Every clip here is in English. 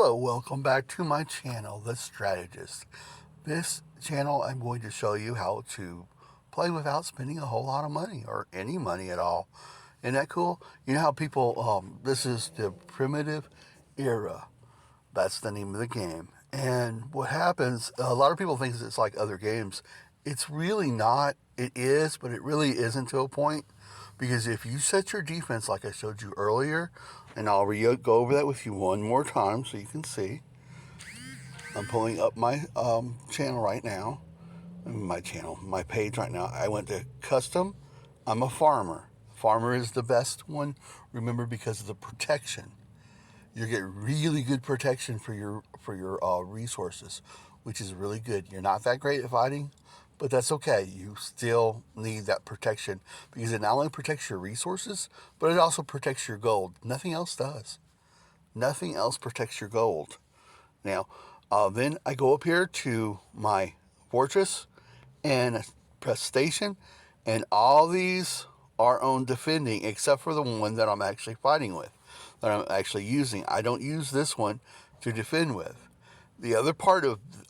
Hello, welcome back to my channel, The Strategist. This channel, I'm going to show you how to play without spending a whole lot of money or any money at all. Isn't that cool? You know how people, this is the primitive era. That's the name of the game. And what happens, a lot of people think it's like other games. It's really not. It is, but it really isn't to a point. Because if you set your defense like I showed you earlier, and I'll go over that with you one more time so you can see. I'm pulling up my channel right now. My page right now. I went to custom. I'm a farmer. Farmer is the best one. Remember, because of the protection. You get really good protection for your resources, which is really good. You're not that great at fighting, but that's okay. You still need that protection because it not only protects your resources, but it also protects your gold. Nothing else does. Nothing else protects your gold. Now, then I go up here to my fortress and press station, and all these are on defending except for the one that I'm actually fighting with, that I'm actually using. I don't use this one to defend with. The other part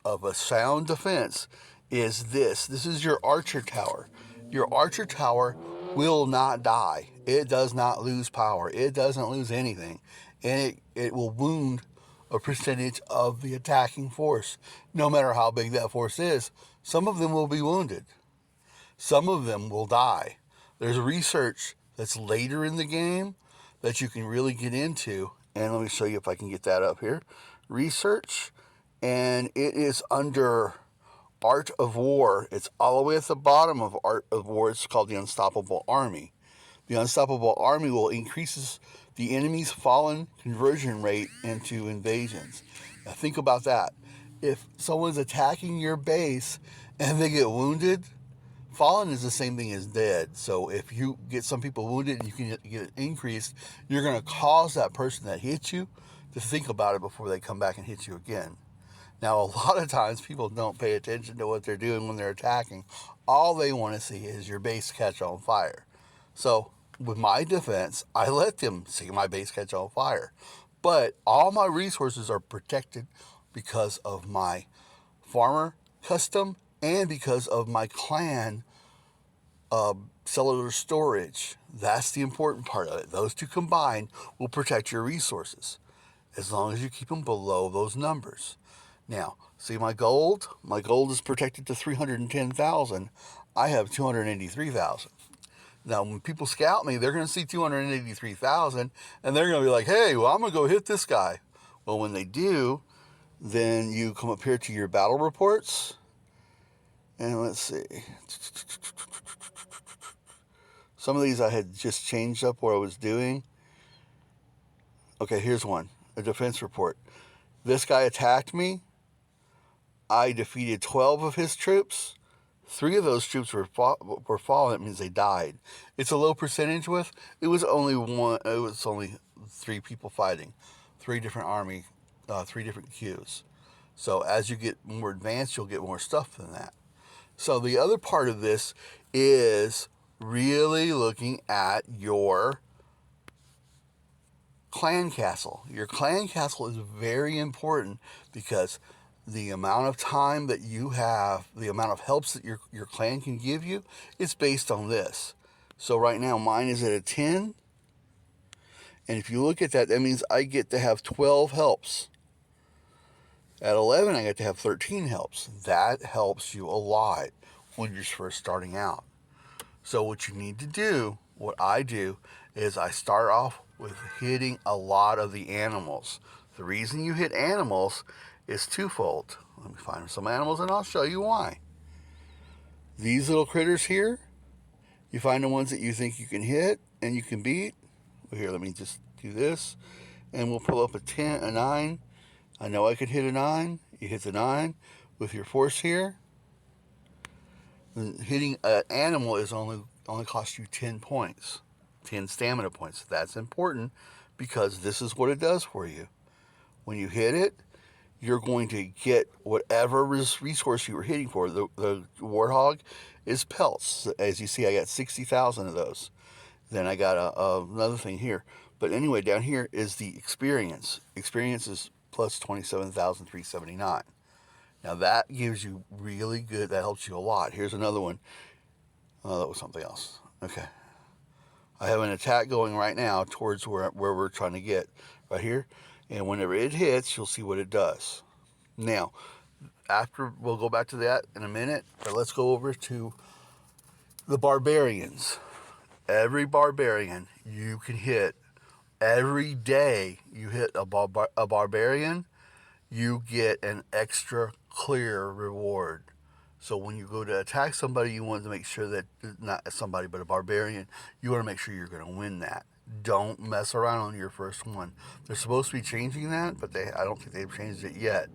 of a sound defense is this. This is your archer tower. Your archer tower will not die. It does not lose power. It doesn't lose anything. And it will wound a percentage of the attacking force. No matter how big that force is, some of them will be wounded. Some of them will die. There's research that's later in the game that you can really get into. And let me show you if I can get that up here. Research. And it is under Art of War. It's all the way at the bottom of Art of War. It's called the Unstoppable Army. The Unstoppable Army will increase the enemy's fallen conversion rate into invasions. Now think about that. If someone's attacking your base and they get wounded, fallen is the same thing as dead. So if you get some people wounded and you can get it increased, you're going to cause that person that hit you to think about it before they come back and hit you again. Now, a lot of times people don't pay attention to what they're doing when they're attacking. All they want to see is your base catch on fire. So with my defense, I let them see my base catch on fire. But all my resources are protected because of my farmer custom and because of my clan cellular storage. That's the important part of it. Those two combined will protect your resources as long as you keep them below those numbers. Now, see my gold? My gold is protected to 310,000. I have 283,000. Now, when people scout me, they're going to see 283,000, and they're going to be like, hey, well, I'm going to go hit this guy. Well, when they do, then you come up here to your battle reports, and let's see. Some of these I had just changed up what I was doing. Okay, here's one, a defense report. This guy attacked me. I defeated 12 of his troops. 3 of those troops were fallen. It means they died. It's a low percentage with. It was only 3 people fighting, 3 different army, 3 different queues. So as you get more advanced, you'll get more stuff than that. So the other part of this is really looking at your clan castle. Your clan castle is very important because the amount of time that you have, the amount of helps that your clan can give you, is based on this. So right now mine is at a 10. And if you look at that, that means I get to have 12 helps. At 11, I get to have 13 helps. That helps you a lot when you're first starting out. So what you need to do, what I do, is I start off with hitting a lot of the animals. The reason you hit animals is twofold. Let me find some animals and I'll show you why. These little critters here, you find the ones that you think you can hit and you can beat. Well, here, let me just do this, and we'll pull up a 10, a 9. I know I could hit a 9. You hit the 9 with your force here. And hitting an animal is only costs you 10 points, 10 stamina points. That's important because this is what it does for you. When you hit it, you're going to get whatever resource you were hitting for. The warthog is pelts. As you see, I got 60,000 of those. Then I got another thing here. But anyway, down here is the experience. Experience is plus 27,379. Now that gives you really good, that helps you a lot. Here's another one. Oh, that was something else. Okay. I have an attack going right now towards where we're trying to get, right here. And whenever it hits, you'll see what it does. Now, after, we'll go back to that in a minute, but let's go over to the barbarians. Every barbarian you can hit, every day you hit a barbarian, you get an extra clear reward. So when you go to attack somebody, you want to make sure that, not somebody, but a barbarian, you want to make sure you're going to win that. Don't mess around on your first one. They're supposed to be changing that, but I don't think they've changed it yet.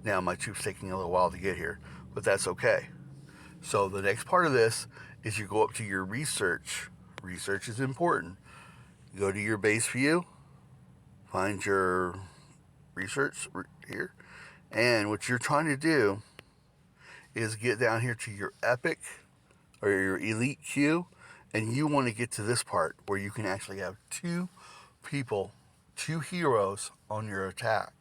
Now, my troop's taking a little while to get here, but that's okay. So the next part of this is you go up to your research. Research is important. You go to your base view, find your research here, and what you're trying to do is get down here to your epic or your elite queue, and you want to get to this part where you can actually have two people, two heroes on your attack,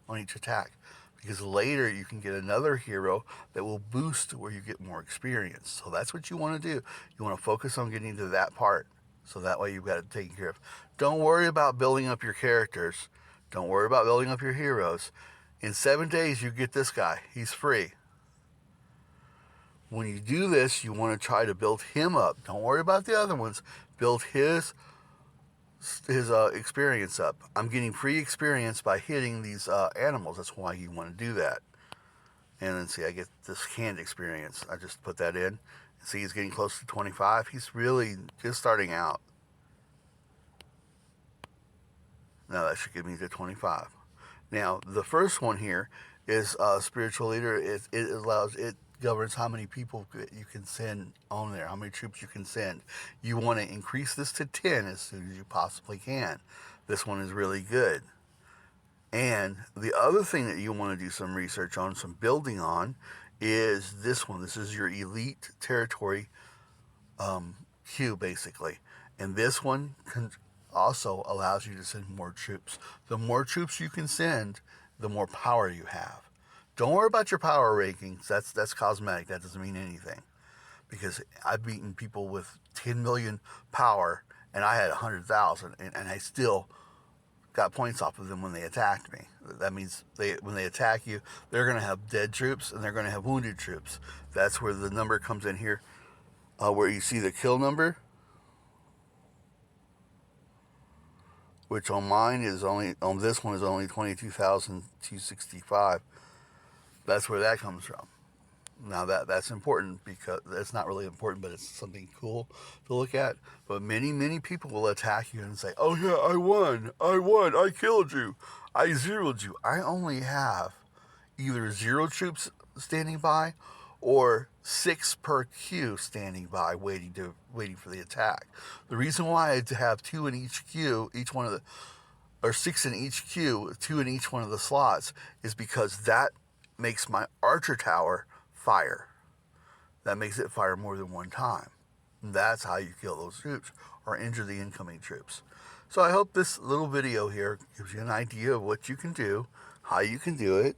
on each attack, because later you can get another hero that will boost where you get more experience. So that's what you want to do. You want to focus on getting to that part, so that way you've got it taken care of. Don't worry about building up your characters. Don't worry about building up your heroes. In 7 days, you get this guy. He's free. When you do this, you want to try to build him up. Don't worry about the other ones. Build his experience up. I'm getting free experience by hitting these animals. That's why you want to do that. And then see, I get this canned experience. I just put that in. See, he's getting close to 25. He's really just starting out. Now that should give me the 25. Now, the first one here is spiritual leader. It governs how many people you can send on there, how many troops you can send. You want to increase this to 10 as soon as you possibly can. This one is really good. And the other thing that you want to do some research on, some building on, is this one. This is your elite territory queue, basically. And this one also allows you to send more troops. The more troops you can send, the more power you have. Don't worry about your power rankings. That's cosmetic. That doesn't mean anything. Because I've beaten people with 10 million power, and I had 100,000, and I still got points off of them when they attacked me. That means when they attack you, they're going to have dead troops, and they're going to have wounded troops. That's where the number comes in here, where you see the kill number, which on mine is only, on this one is only 22,265. That's where that comes from. Now that's important, because it's not really important, but it's something cool to look at. But many people will attack you and say, oh yeah, I won, I killed you, I zeroed you. I only have either 0 troops standing by or 6 per queue standing by waiting for the attack. The reason why I have 2 in each queue, each one of the, or 6 in each queue, 2 in each one of the slots, is because that makes my archer tower fire. That makes it fire more than one time. And that's how you kill those troops or injure the incoming troops. So I hope this little video here gives you an idea of what you can do, how you can do it,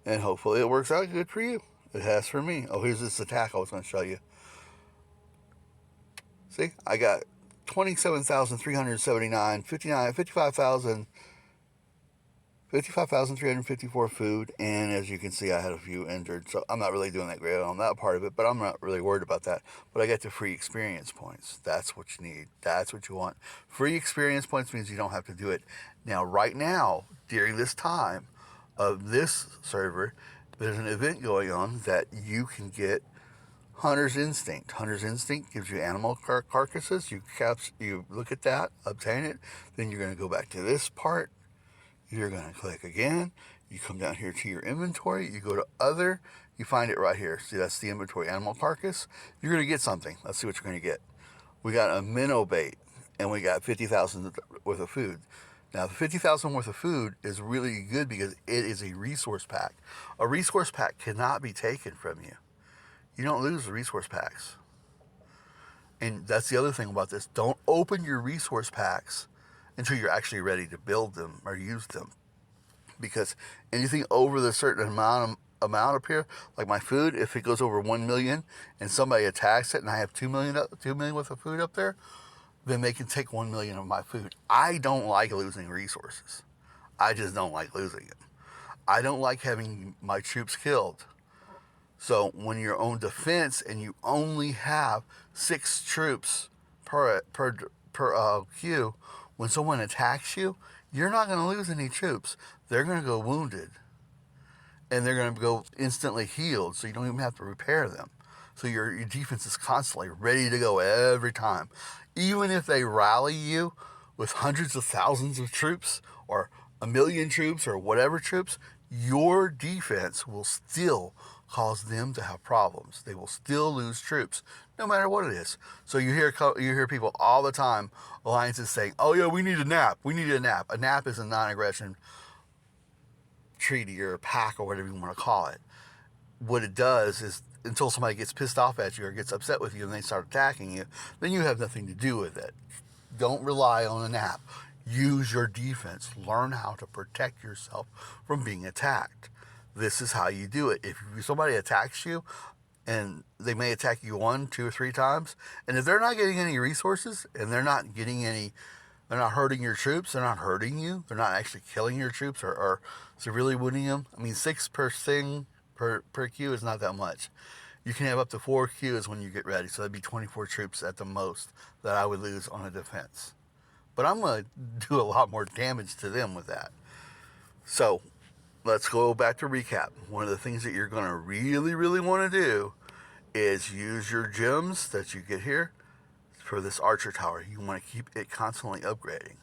and hopefully it works out good for you. It has for me. Oh, here's this attack I was going to show you. See, I got 27,379, 55,354 food, and as you can see, I had a few injured, so I'm not really doing that great on that part of it, but I'm not really worried about that. But I get the free experience points. That's what you need. That's what you want. Free experience points means you don't have to do it. Now, right now, during this time of this server, there's an event going on that you can get Hunter's Instinct. Hunter's Instinct gives you animal carcasses. You look at that, obtain it, then you're going to go back to this part. You're going to click again. You come down here to your inventory. You go to other. You find it right here. See, that's the inventory, animal carcass. You're going to get something. Let's see what you're going to get. We got a minnow bait, and we got 50,000 worth of food. Now, the 50,000 worth of food is really good because it is a resource pack. A resource pack cannot be taken from you. You don't lose the resource packs. And that's the other thing about this. Don't open your resource packs until you're actually ready to build them or use them. because anything over the certain amount up here, like my food, if it goes over 1 million and somebody attacks it and I have 2 million worth of food up there, then they can take 1 million of my food. I don't like losing resources. I just don't like losing them. I don't like having my troops killed. So when you're on defense and you only have 6 troops per queue, when someone attacks you, you're not going to lose any troops. They're going to go wounded. And they're going to go instantly healed, so you don't even have to repair them. So your defense is constantly ready to go every time. Even if they rally you with hundreds of thousands of troops or 1 million troops or whatever troops, your defense will still cause them to have problems. They will still lose troops, no matter what it is. So you hear people all the time, alliances saying, oh yeah, we need a NAP. We need a NAP. A NAP is a non-aggression treaty or a pact or whatever you want to call it. What it does is, until somebody gets pissed off at you or gets upset with you and they start attacking you, then you have nothing to do with it. Don't rely on a NAP. Use your defense. Learn how to protect yourself from being attacked. This is how you do it. If somebody attacks you, and they may attack you 1, 2, or 3 times, and if they're not getting any resources and they're not hurting your troops, they're not hurting you, they're not actually killing your troops or severely wounding them. I mean, 6 per queue is not that much. You can have up to 4 queues when you get ready, so that'd be 24 troops at the most that I would lose on a defense. But I'm going to do a lot more damage to them with that. So let's go back to recap. One of the things that you're going to really, really want to do is use your gems that you get here for this archer tower. You want to keep it constantly upgrading.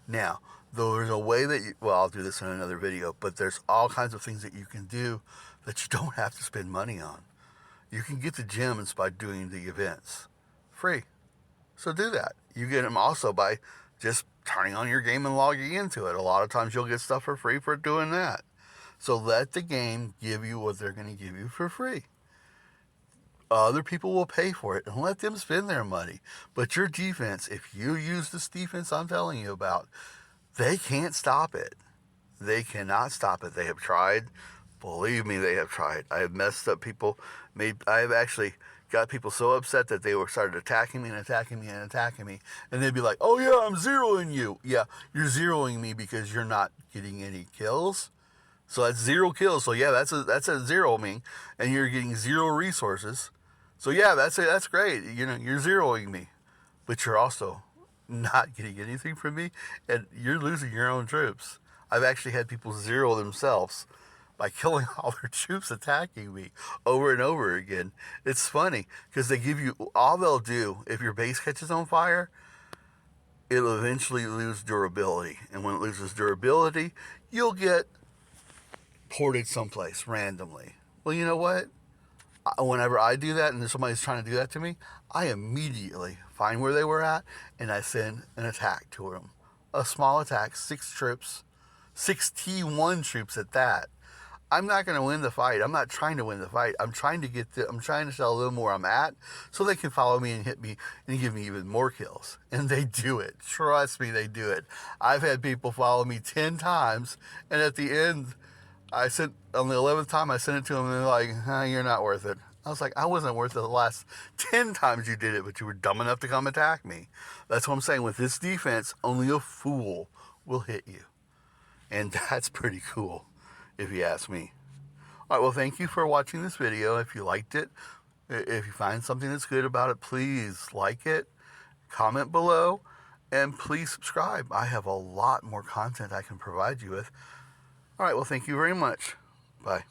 Now, there's a way that I'll do this in another video, but there's all kinds of things that you can do that you don't have to spend money on. You can get the gems by doing the events free. So do that. You get them also by just turning on your game and logging into it. A lot of times you'll get stuff for free for doing that. So let the game give you what they're going to give you for free. Other people will pay for it, and let them spend their money. But your defense, if you use this defense I'm telling you about, they can't stop it. They cannot stop it. They have tried. Believe me, they have tried. I have messed up people. I have actually got people so upset that they started attacking me and attacking me and attacking me. And they'd be like, oh yeah, I'm zeroing you. Yeah, you're zeroing me because you're not getting any kills. So that's 0 kills. So yeah, that's a zero me, and you're getting 0 resources. So yeah, that's great. You know, you're zeroing me, but you're also not getting anything from me, and you're losing your own troops. I've actually had people zero themselves by killing all their troops attacking me over and over again. It's funny because they give you, all they'll do if your base catches on fire, it'll eventually lose durability, and when it loses durability, you'll get ported someplace randomly. Well, you know what? Whenever I do that and somebody's trying to do that to me, I immediately find where they were at and I send an attack to them. A small attack, 6 troops, 6 T1 troops at that. I'm not going to win the fight. I'm not trying to win the fight. I'm trying to tell them where I'm at so they can follow me and hit me and give me even more kills. And they do it. Trust me, they do it. I've had people follow me 10 times, and at the end, on the 11th time, I sent it to them, and they're like, you're not worth it. I was like, I wasn't worth it the last 10 times you did it, but you were dumb enough to come attack me. That's what I'm saying. With this defense, only a fool will hit you. And that's pretty cool, if you ask me. All right, well, thank you for watching this video. If you liked it, if you find something that's good about it, please like it, comment below, and please subscribe. I have a lot more content I can provide you with. All right, well, thank you very much. Bye.